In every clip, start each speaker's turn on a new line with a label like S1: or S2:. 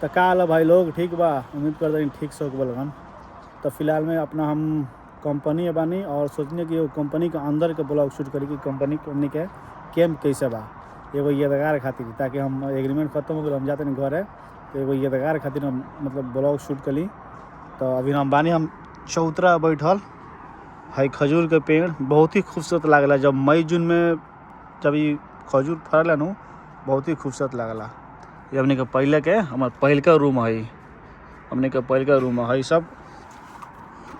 S1: तो का हाल है भाई लोग, ठीक बा? उम्मीद करते हैं ठीक से होगन। तो फिलहाल में अपना हम कंपनी बानी और सोचने कि कंपनी के अंदर के ब्लॉग शूट करी कि कंपनी के कैम्प कैसे बा। एगो यादगार खातिर, ताकि हम एग्रीमेंट खत्म हो गए, हम जाते नहीं घर है, तो एगो यादगार खातिर हम मतलब ब्लॉग शूट करी। तो अभी हम बानी हम चौतरा बैठल है, खजूर के पेड़ बहुत ही खूबसूरत लागला। जब मई जून में जब ये खजूर फरल न बहुत ही खूबसूरत लागला। ये हमने के पहले के हमार पहलका रूम है, हमने के पहलका रूम है। सब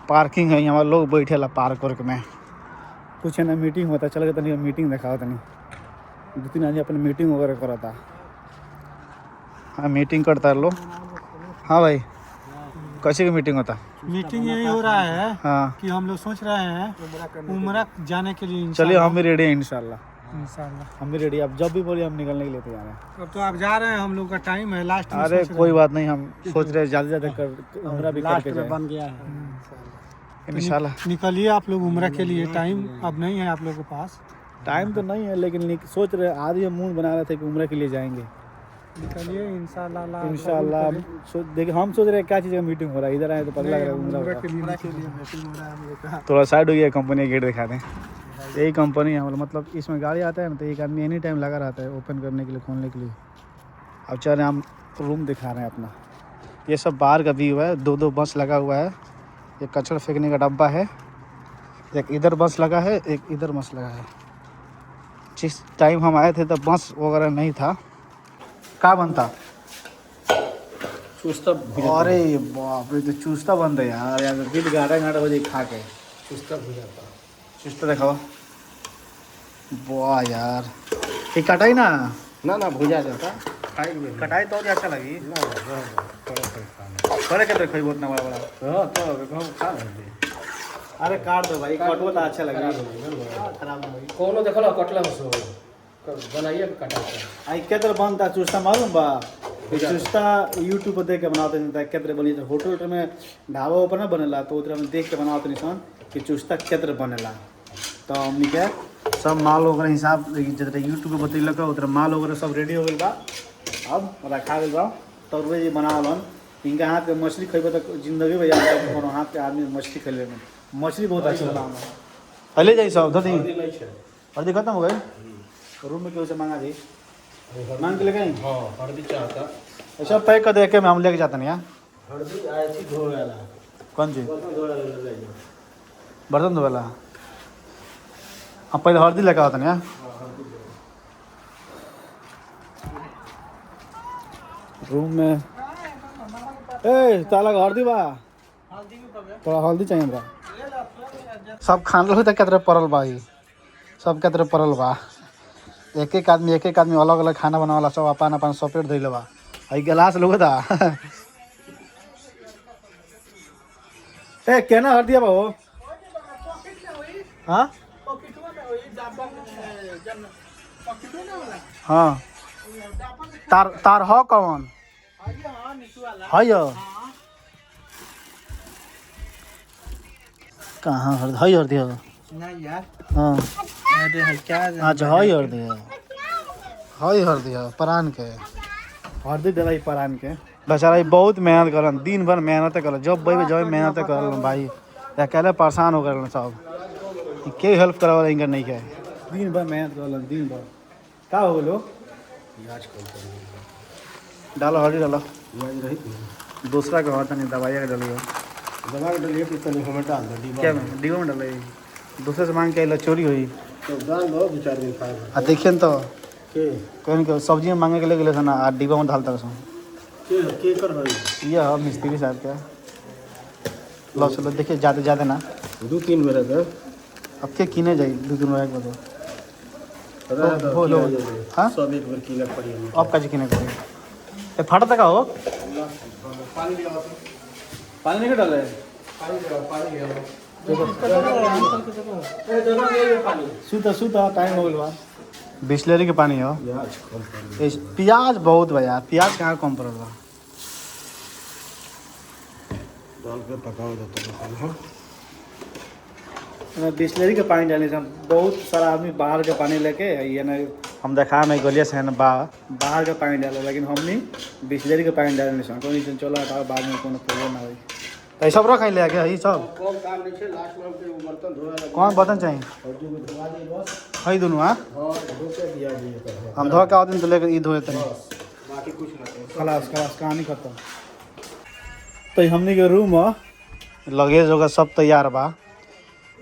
S1: पार्किंग है, हमारे लोग बैठेला पार्क वर्क में। कुछ ना मीटिंग होता, चल तनी मीटिंग देखा तनी 2-3 आदमी अपने मीटिंग वगैरह करता। हाँ मीटिंग करता लोग। हाँ भाई, कैसे की मीटिंग होता?
S2: मीटिंग यही हो रहा है
S1: हाँ
S2: कि हम लोग सोच रहे हैं उम्र जाने के लिए।
S1: चलिए हम भी रेडी हैं इंशाल्लाह।
S2: इंशाल्लाह
S1: हम भी रेडी, आप जब भी बोलिए हम निकलने के लिए तैयार हैं।
S2: अब तो आप जा रहे हैं, हम लोग का टाइम है लास्ट में।
S1: अरे कोई बात नहीं, हम सोच रहे हैं ज़्यादा से ज़्यादा कर उम्र भी करके जाए
S2: बन गया है
S1: इंशाल्लाह।
S2: निकलिए आप लोग उम्र के लिए। टाइम अब नहीं है आप लोगों के पास।
S1: टाइम तो नहीं है, लेकिन सोच रहे आज ही मूड बना रहे थे कि उम्र के लिए जाएंगे
S2: निकलिए इंशाल्लाह।
S1: इंशाल्लाह। देखिए हम सोच रहे हैं क्या चीज़ का मीटिंग हो रहा है, इधर आए तो पता लग रहा है
S2: उम्र
S1: उम्र
S2: के लिए मीटिंग हो रहा है हम लोग का।
S1: थोड़ा साइड हो गया, कंपनी का गेट दिखा दें। यही कंपनी है मतलब इसमें गाड़ी आता है ना, तो एक आदमी एनी टाइम लगा रहता है ओपन करने के लिए, खोलने के लिए। अब चल रहे हैं हम रूम दिखा रहे हैं अपना। ये सब बाहर का व्यू है, 2 बस लगा हुआ है। एक कचरा फेंकने का डब्बा है, एक इधर बस लगा है, एक इधर बस लगा है। जिस टाइम हम आए थे तब बस वगैरह नहीं था। क्या बनता?
S3: चुस्ता।
S1: अरे बाप रे, तो चूस्ता बन रहा है यार दिल गाढ़ा हो जाए खा के।
S3: चुस्ता भुजाता।
S1: चूस्ता दिखाओ। वाह यार, ये कटाई ना
S3: ना भुजा जाता। खाई में
S1: कटाई तो और अच्छा लगी।
S3: ना थोड़ा
S1: बड़े के देखो बहुत ना बड़ा बड़ा।
S3: हां तो हम खा रहे
S1: अरे काट दो भाई, कटवा तो अच्छा लगी।
S3: खराब नहीं कोनो देखो ना कटला में सो बनाइए काटा
S1: आई केतर बनता चूस्ता मालूम बा? चूस्ता यूट्यूब पर देख के बनाते नहीं था केतर बनी। तो होटल में ढाबा पर ना बनेला, तो उधर में देख के बनाते नहीं सन कि चूस्ता केतर बनेला। तो हमनी के सब माल वगैरह हिसाब जितना यूट्यूब पर बतैलक उतना माल वगैरह सब रेडी हो गई बा। अब रखा गई बा तो वे जी बनावलन। इनका हाथ के मछली खेबे तो जिंदगी में याद है कोनो हाथ के आदमी मछली खेले में। मछली बहुत अच्छा बनावल। पहले जाई सब धती
S3: नहीं है।
S1: और दिखा खत्म हो गए। रूम में क्यों से मांगा दी, मांग के लेके आई।
S3: हां हल्दी चाहता।
S1: ऐसा पैक कर दे के हम लेके जाते नहीं। यार
S3: हल्दी आई थी धोए वाला।
S1: कौन चीज?
S3: बर्तन धोए वाला ले जाइए।
S1: बर्तन धोवेला? हम पहले हल्दी लेके आते नहीं। रूम में ए ताला का हल्दी बा, थोड़ा हल्दी चाहिए हमरा। सब खान लो तो कितने परल बा, सब कितने परल बा। एक आदमी अलग अलग खाना बनावाला, सब अपन अपन सेपरेट धइल बा। आई गिलास लोग था ए केना हल्दी बा हो? हाँ हाँ तार हो कौन है यो? कहाँ हल्दी हल्दी हो?
S2: नहीं यार,
S1: हाँ
S2: अरे है क्या
S1: अच्छा है हल्दी है हल्दी है परान के हल्दी दिलाई परान के। बेचारा बहुत मेहनत करन, दिन भर मेहनत करन, जब भाई जब मेहनत करन भाई। अकेले परेशान हो गए सब, के हेल्प करा वाला इनका नहीं है। दिन भर मेहनत करन, दिन भर का हो गलो।
S3: प्याज कम
S1: डालो हल्दी डालो।
S3: प्याज रही थी।
S1: दूसरा का होता नहीं, दवाइया का डालिए।
S3: दवा के डलिए तो तनी हमें डाल दो डिब्बा।
S1: क्या में डिब्बा में डाले? दूसरे से मांग के अइला चोरी हुई।
S3: तो डाल दो 2-4 दिन खाएगा।
S1: आ देखिए न तो
S3: के
S1: कहीं के सब्जी में मांगे के ले गए ना, आ डिब्बा में डालता रहा।
S3: के कर रही।
S1: यह मिस्त्री साहब का लो चलो देखिए, ज़्यादा ना
S3: 2-3 मेरे का
S1: अब के किने जाई 2-3 बजे के बाद।
S3: रहा
S1: बोलो। हाँ?
S3: सब एक बार किला पड़ी है।
S1: अब का किने को ए फटा का हो?
S3: पानी लिया
S1: पानी नहीं डाले?
S3: पानी लिया।
S1: सूता टाइम हो गया। बिस्लरी के पानी हो।
S3: प्याज कम पड़ी।
S1: प्याज बहुत बा यार, प्याज कहाँ कम पड़ल बा।
S3: डाल के पकाओ देता है।
S1: बिस्लरी के पानी डाले बहुत सारा आदमी बाहर के पानी लेके ये ना हम देखा में गलिया से न बाहर का पानी डालो, लेकिन हमनी बिस्लरी के पानी डालने से कोई नहीं चलो हटाओ, बाद में कोनो प्रॉब्लम ना होई। तो ये सब रख ले आके ये सब
S3: कौन काम नहीं छे, लास्ट में हमके बर्तन धोए
S1: कौन बर्तन चाहिए
S3: और जो धोआ दे बस।
S1: है दोनों। हां
S3: हां धो के दिया जी तो
S1: हम धो के आते हैं तो लेकर ई धोए तनी
S3: बाकी कुछ ना करो।
S1: खलास कहानी खत्म। तो हमनी के रूम लगेज होगा सब तैयार बा,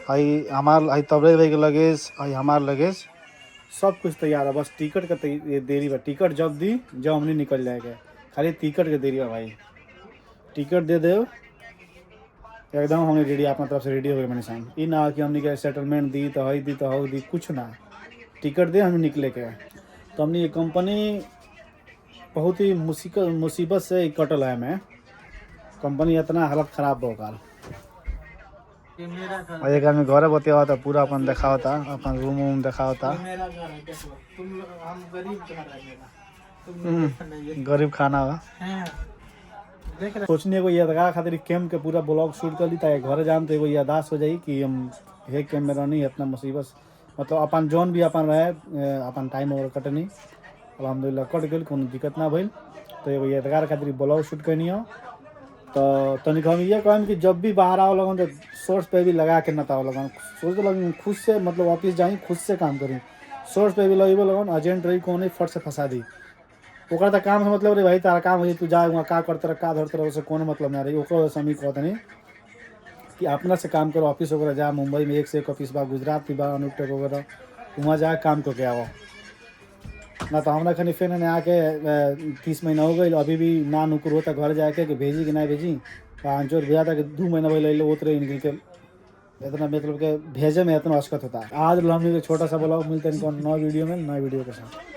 S1: हई हमार हई तबरे भाई के लगेज, हई हमार लगेज सब कुछ तैयार है। बस टिकट का देरी बा, टिकट जब दी जब हमने निकल जाएगा, खाली टिकट के देरी बा भाई। टिकट दे दो एकदम हमने रेडी, अपना तरफ से रेडी हो गए मैंने शाम। ई ना कि हमने के सेटलमेंट दी तो हई दी तो हो दी, कुछ ना, टिकट दे हमें निकले के। तो हमने ये कंपनी बहुत ही मुसीबत से कटल है मैं, कंपनी इतना हालत खराब होगा।
S2: ये मेरा घर
S1: और एक आदमी घर बतिया होता पूरा अपन देखा होता, अपन रूम वूम देखा होता।
S2: ये मेरा घर है, देखो तुम हम गरीब घर है मेरा, तुम नहीं
S1: गरीब खाना बा।
S2: हैं देख रहे
S1: सोचने को यादगार खातिर कैम्प के पूरा ब्लॉग शूट कर ली ताकि घर जाम तो एगो यादाश्त हो जाई कि हम हे कैम्प में रहनी इतना मुसीबत, मतलब अपन जौन भी अपन रहे अपन टाइम वगैरह कटनी अलहमदिल्ला कट गई, कोनो दिक्कत ना भइल। तो एगो यादगार खातिर ब्लॉग शूट करनी हो। तो तनिक हम ये कहम कि जब भी बाहर आओ लगन तो सोर्स पे भी लगा के नताओ लगन, सोच लगन खुद से, मतलब ऑफिस जाई खुद से काम करी, सोर्स पे भी लगेबो लगन एजेंट रही को नहीं फट से फंसा दी। ओकरा तो काम है मतलब रे भाई तारा काम है तू जा वहाँ का करते रह का धरते रह, उसे कोनो मतलब ना रही। ओकरा से हम कहते नहीं कि अपना से काम करो, ऑफिस वगैरह जा, मुंबई में एक से एक ऑफिस बा, गुजरात भी बा, अनुपटेक वगैरह, वहाँ जा काम करके आओ ना। तो हमरा खनी फिर आके 30 महीना हो गई, अभी भी ना नुकुर होता घर जाके कि भेजी कि ना भेजी। पाँच जोर भेजा था कि 2 महीना पहले उतरे इनके इतना, मतलब के भेजे में इतना अशकत होता है। आज हम छोटा सा ब्लॉग मिलते हैं नए वीडियो में, नए वीडियो के साथ।